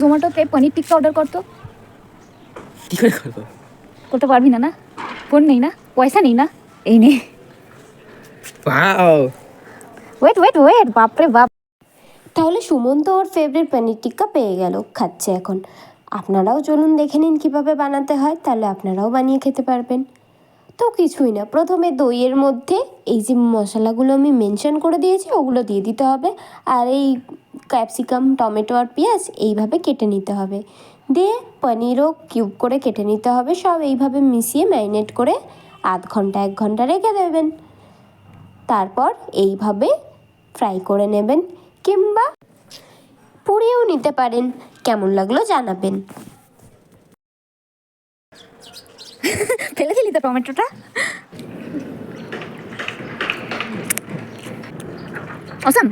জোম্যাটোতে paneer tikka order করতো। কি করে করবো? করতে পারবি না? না ফোন নেই না, পয়সা নেই না, এই নে। ওয়াও, ওয়েট ওয়েট ওয়েট, বাপরে বাপ। তাহলে সুমন তো ওর ফেভারিট পনির টিক্কা পেয়ে গেল, খাচ্ছে এখন। আপনারাও চলুন দেখে নিন কীভাবে বানাতে হয়, তাহলে আপনারাও বানিয়ে খেতে পারবেন। তো কিছুই না, প্রথমে দইয়ের মধ্যে এই যে মশলাগুলো আমি মেনশন করে দিয়েছি ওগুলো দিয়ে দিতে হবে, আর এই ক্যাপসিকাম, টমেটো আর পেঁয়াজ এইভাবে কেটে নিতে হবে। দিয়ে পনিরও কিউব করে কেটে নিতে হবে। সব এইভাবে মিশিয়ে ম্যারিনেট করে আধ ঘন্টা 1 ঘন্টা রেখে দেবেন। তারপর এইভাবে ফ্রাই করে নেবেন, কিংবা পুড়িয়েও নিতে পারেন। কেমন লাগলো জানাবেন। ফেলে দিলি তো টমেটোটা। অসাম।